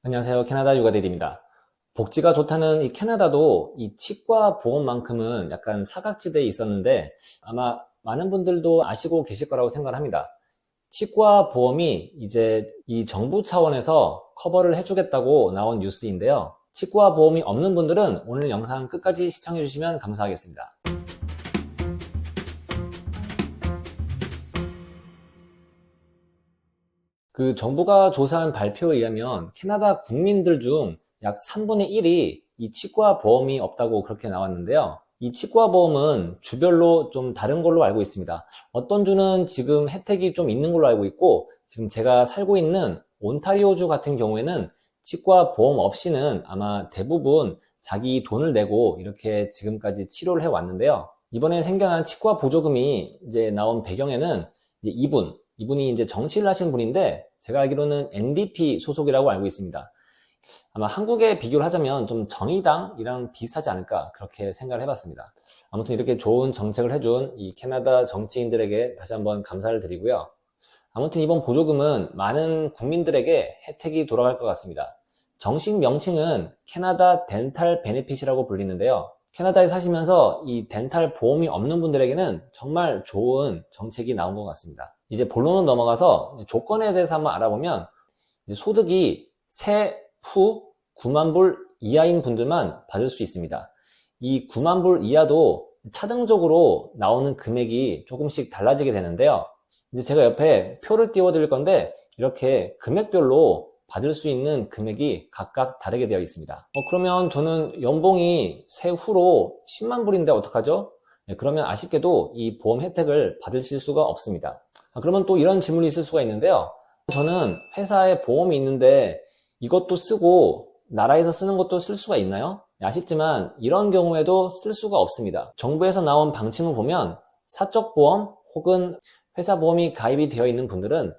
안녕하세요. 캐나다 육아대리입니다. 복지가 좋다는 이 캐나다도 이 치과 보험만큼은 약간 사각지대에 있었는데 아마 많은 분들도 아시고 계실 거라고 생각을 합니다. 치과 보험이 이제 이 정부 차원에서 커버를 해주겠다고 나온 뉴스인데요. 치과 보험이 없는 분들은 오늘 영상 끝까지 시청해 주시면 감사하겠습니다. 그 정부가 조사한 발표에 의하면 캐나다 국민들 중 약 3분의 1이 이 치과 보험이 없다고 그렇게 나왔는데요. 이 치과 보험은 주별로 좀 다른 걸로 알고 있습니다. 어떤 주는 지금 혜택이 좀 있는 걸로 알고 있고, 지금 제가 살고 있는 온타리오주 같은 경우에는 치과 보험 없이는 아마 대부분 자기 돈을 내고 이렇게 지금까지 치료를 해왔는데요. 이번에 생겨난 치과 보조금이 이제 나온 배경에는 이제 이분이 이제 정치를 하신 분인데, 제가 알기로는 NDP 소속이라고 알고 있습니다. 아마 한국에 비교를 하자면 좀 정의당이랑 비슷하지 않을까 그렇게 생각을 해봤습니다. 아무튼 이렇게 좋은 정책을 해준 이 캐나다 정치인들에게 다시 한번 감사를 드리고요. 아무튼 이번 보조금은 많은 국민들에게 혜택이 돌아갈 것 같습니다. 정식 명칭은 캐나다 덴탈 베네핏이라고 불리는데요. 캐나다에 사시면서 이 덴탈 보험이 없는 분들에게는 정말 좋은 정책이 나온 것 같습니다. 이제 본론으로 넘어가서 조건에 대해서 한번 알아보면, 소득이 세후 9만 불 이하인 분들만 받을 수 있습니다. 이 9만 불 이하도 차등적으로 나오는 금액이 조금씩 달라지게 되는데요. 이제 제가 옆에 표를 띄워 드릴 건데, 이렇게 금액별로 받을 수 있는 금액이 각각 다르게 되어 있습니다. 그러면 저는 연봉이 세후로 10만 불인데 어떡하죠? 그러면 아쉽게도 이 보험 혜택을 받으실 수가 없습니다. 그러면 또 이런 질문이 있을 수가 있는데요. 저는 회사에 보험이 있는데 이것도 쓰고 나라에서 쓰는 것도 쓸 수가 있나요? 아쉽지만 이런 경우에도 쓸 수가 없습니다. 정부에서 나온 방침을 보면 사적보험 혹은 회사보험이 가입이 되어 있는 분들은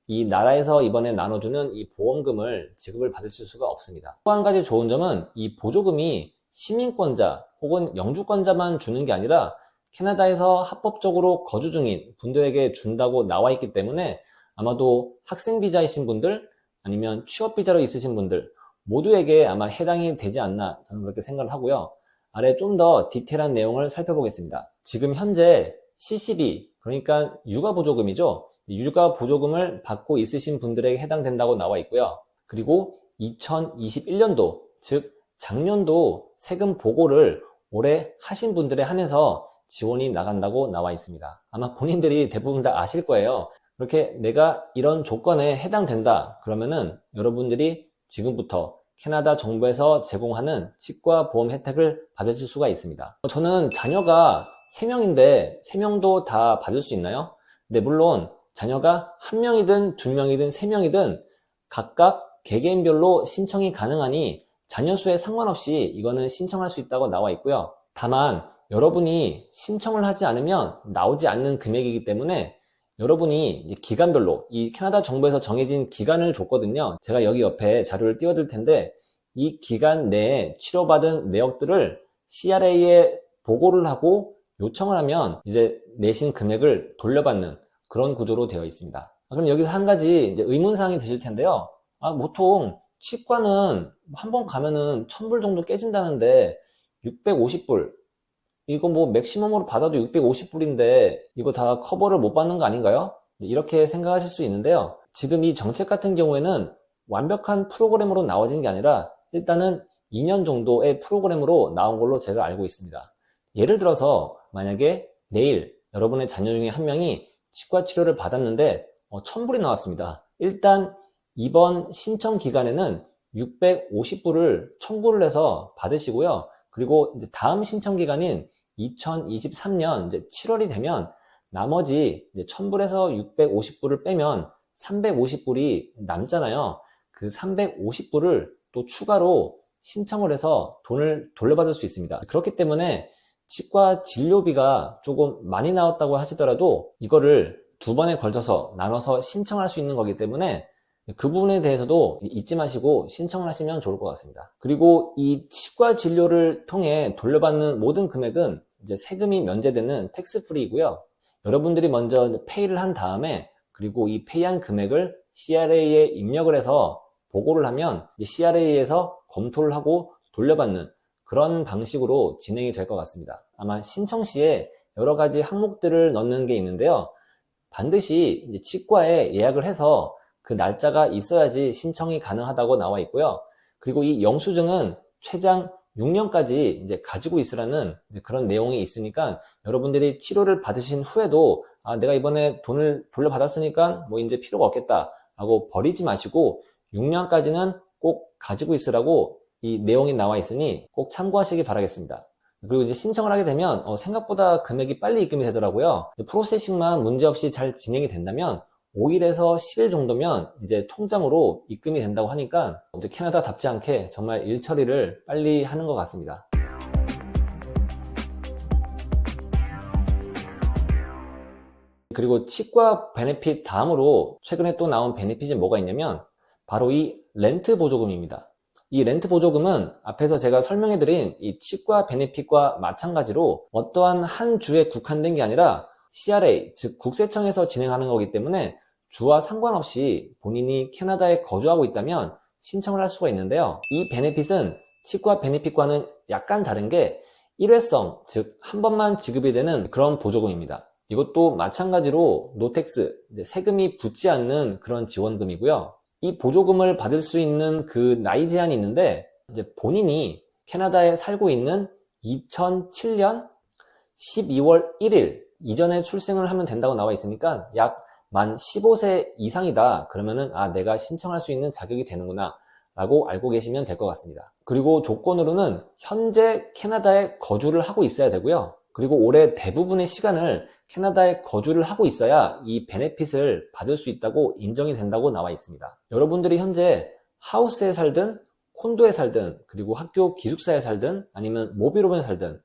이 나라에서 이번에 나눠주는 이 보험금을 지급을 받으실 수가 없습니다. 또 한 가지 좋은 점은 이 보조금이 시민권자 혹은 영주권자만 주는 게 아니라 캐나다에서 합법적으로 거주 중인 분들에게 준다고 나와 있기 때문에 아마도 학생비자이신 분들 아니면 취업비자로 있으신 분들 모두에게 아마 해당이 되지 않나 저는 그렇게 생각을 하고요. 아래 좀 더 디테일한 내용을 살펴보겠습니다. 지금 현재 CCB, 그러니까 육아보조금이죠. 육아보조금을 받고 있으신 분들에게 해당된다고 나와 있고요. 그리고 2021년도, 즉 작년도 세금 보고를 올해 하신 분들에 한해서 지원이 나간다고 나와 있습니다. 아마 본인들이 대부분 다 아실 거예요. 그렇게 내가 이런 조건에 해당된다 그러면은 여러분들이 지금부터 캐나다 정부에서 제공하는 치과 보험 혜택을 받으실 수가 있습니다. 저는 자녀가 3명인데 3명도 다 받을 수 있나요? 네, 물론 자녀가 1명이든 2명이든 3명이든 각각 개개인별로 신청이 가능하니 자녀 수에 상관없이 이거는 신청할 수 있다고 나와 있고요. 다만 여러분이 신청을 하지 않으면 나오지 않는 금액이기 때문에 여러분이 기간별로 이 캐나다 정부에서 정해진 기간을 줬거든요. 제가 여기 옆에 자료를 띄워드릴 텐데 이 기간 내에 치료받은 내역들을 CRA에 보고를 하고 요청을 하면 이제 내신 금액을 돌려받는 그런 구조로 되어 있습니다. 그럼 여기서 한 가지 이제 의문사항이 드실 텐데요. 보통 치과는 한 번 가면은 1000불 정도 깨진다는데 650불, 이거 뭐 맥시멈으로 받아도 650불인데 이거 다 커버를 못 받는 거 아닌가요? 이렇게 생각하실 수 있는데요. 지금 이 정책 같은 경우에는 완벽한 프로그램으로 나와진 게 아니라 일단은 2년 정도의 프로그램으로 나온 걸로 제가 알고 있습니다. 예를 들어서 만약에 내일 여러분의 자녀 중에 한 명이 치과 치료를 받았는데 1000불이 나왔습니다. 일단 이번 신청 기간에는 650불을 청구를 해서 받으시고요. 그리고 이제 다음 신청 기간인 2023년 이제 7월이 되면 나머지 이제 1000불에서 650불을 빼면 350불이 남잖아요. 그 350불을 또 추가로 신청을 해서 돈을 돌려받을 수 있습니다. 그렇기 때문에 치과 진료비가 조금 많이 나왔다고 하시더라도 이거를 2번에 걸쳐서 나눠서 신청할 수 있는 거기 때문에 그 부분에 대해서도 잊지 마시고 신청을 하시면 좋을 것 같습니다. 그리고 이 치과 진료를 통해 돌려받는 모든 금액은 이제 세금이 면제되는 텍스 프리이고요. 여러분들이 먼저 페이를 한 다음에 그리고 이 페이한 금액을 CRA에 입력을 해서 보고를 하면 CRA에서 검토를 하고 돌려받는 그런 방식으로 진행이 될 것 같습니다. 아마 신청 시에 여러 가지 항목들을 넣는 게 있는데요. 반드시 이제 치과에 예약을 해서 그 날짜가 있어야지 신청이 가능하다고 나와 있고요. 그리고 이 영수증은 최장 6년까지 이제 가지고 있으라는 그런 내용이 있으니까 여러분들이 치료를 받으신 후에도 내가 이번에 돈을 돌려받았으니까 뭐 이제 필요가 없겠다 라고 버리지 마시고 6년까지는 꼭 가지고 있으라고 이 내용이 나와 있으니 꼭 참고하시기 바라겠습니다. 그리고 이제 신청을 하게 되면 생각보다 금액이 빨리 입금이 되더라고요. 프로세싱만 문제없이 잘 진행이 된다면 5일에서 10일 정도면 이제 통장으로 입금이 된다고 하니까 이제 캐나다답지 않게 정말 일 처리를 빨리 하는 것 같습니다. 그리고 치과 베네핏 다음으로 최근에 또 나온 베네핏이 뭐가 있냐면 바로 이 렌트 보조금입니다. 이 렌트 보조금은 앞에서 제가 설명해드린 이 치과 베네핏과 마찬가지로 어떠한 한 주에 국한된 게 아니라 CRA, 즉 국세청에서 진행하는 거기 때문에 주와 상관없이 본인이 캐나다에 거주하고 있다면 신청을 할 수가 있는데요. 이 베네핏은 치과 베네핏과는 약간 다른 게 일회성, 즉 한 번만 지급이 되는 그런 보조금입니다. 이것도 마찬가지로 노텍스, 세금이 붙지 않는 그런 지원금이고요. 이 보조금을 받을 수 있는 그 나이 제한이 있는데 이제 본인이 캐나다에 살고 있는 2007년 12월 1일 이전에 출생을 하면 된다고 나와 있으니까 약 만 15세 이상이다 그러면은 내가 신청할 수 있는 자격이 되는구나 라고 알고 계시면 될 것 같습니다. 그리고 조건으로는 현재 캐나다에 거주를 하고 있어야 되고요. 그리고 올해 대부분의 시간을 캐나다에 거주를 하고 있어야 이 베네핏을 받을 수 있다고 인정이 된다고 나와 있습니다. 여러분들이 현재 하우스에 살든 콘도에 살든 그리고 학교 기숙사에 살든 아니면 모빌홈에 살든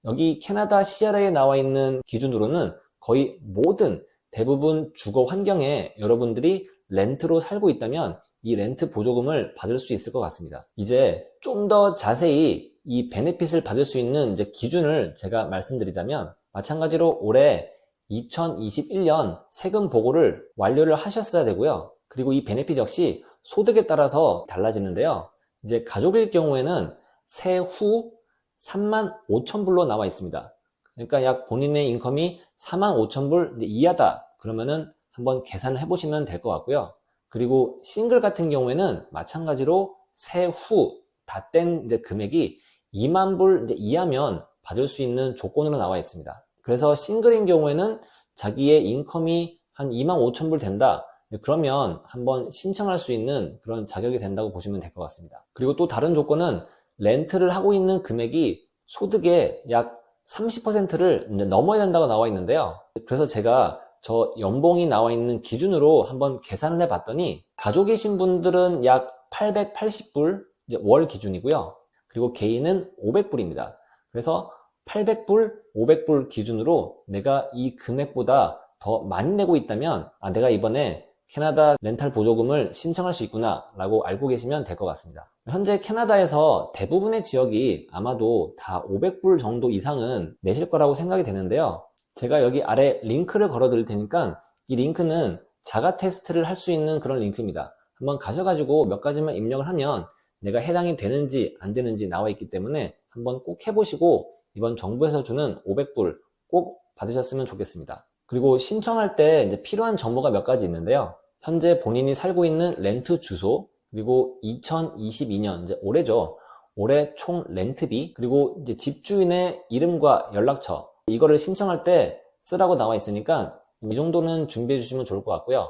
여기 캐나다 CRA에 나와 있는 기준으로는 거의 모든 대부분 주거 환경에 여러분들이 렌트로 살고 있다면 이 렌트 보조금을 받을 수 있을 것 같습니다. 이제 좀 더 자세히 이 베네핏을 받을 수 있는 이제 기준을 제가 말씀드리자면 마찬가지로 올해 2021년 세금 보고를 완료를 하셨어야 되고요. 그리고 이 베네핏 역시 소득에 따라서 달라지는데요. 이제 가족일 경우에는 세후 35,000불로 나와 있습니다. 그러니까 약 본인의 인컴이 45,000불 이하다 그러면은 한번 계산을 해보시면 될 것 같고요. 그리고 싱글 같은 경우에는 마찬가지로 세후 다 뗀 금액이 2만 불 이하면 받을 수 있는 조건으로 나와 있습니다. 그래서 싱글인 경우에는 자기의 인컴이 한 25,000불 된다. 그러면 한번 신청할 수 있는 그런 자격이 된다고 보시면 될 것 같습니다. 그리고 또 다른 조건은 렌트를 하고 있는 금액이 소득의 약 30%를 넘어야 된다고 나와 있는데요. 그래서 제가 저 연봉이 나와 있는 기준으로 한번 계산을 해봤더니 가족이신 분들은 약 880불 월 기준이고요. 그리고 개인은 500불입니다. 그래서 800불, 500불 기준으로 내가 이 금액보다 더 많이 내고 있다면 내가 이번에 캐나다 렌탈 보조금을 신청할 수 있구나 라고 알고 계시면 될 것 같습니다. 현재 캐나다에서 대부분의 지역이 아마도 다 500불 정도 이상은 내실 거라고 생각이 되는데요. 제가 여기 아래 링크를 걸어 드릴 테니까 이 링크는 자가 테스트를 할 수 있는 그런 링크입니다. 한번 가셔가지고 몇 가지만 입력을 하면 내가 해당이 되는지 안 되는지 나와 있기 때문에 한번 꼭 해보시고 이번 정부에서 주는 500불 꼭 받으셨으면 좋겠습니다. 그리고 신청할 때 이제 필요한 정보가 몇 가지 있는데요. 현재 본인이 살고 있는 렌트 주소, 그리고 2022년 이제 올해죠. 올해 총 렌트비, 그리고 이제 집주인의 이름과 연락처 이거를 신청할 때 쓰라고 나와 있으니까 이 정도는 준비해 주시면 좋을 것 같고요.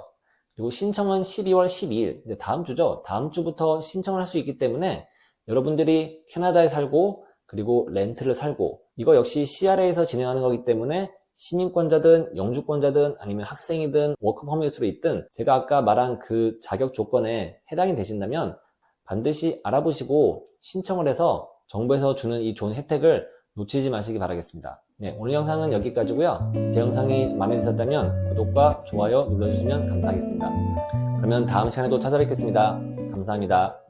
그리고 신청은 12월 12일 이제 다음 주죠. 다음 주부터 신청을 할 수 있기 때문에 여러분들이 캐나다에 살고 그리고 렌트를 살고 이거 역시 CRA에서 진행하는 거기 때문에 시민권자든 영주권자든 아니면 학생이든 워크퍼밋으로 있든 제가 아까 말한 그 자격 조건에 해당이 되신다면 반드시 알아보시고 신청을 해서 정부에서 주는 이 좋은 혜택을 놓치지 마시기 바라겠습니다. 네, 오늘 영상은 여기까지고요. 제 영상이 마음에 드셨다면 구독과 좋아요 눌러주시면 감사하겠습니다. 그러면 다음 시간에 또 찾아뵙겠습니다. 감사합니다.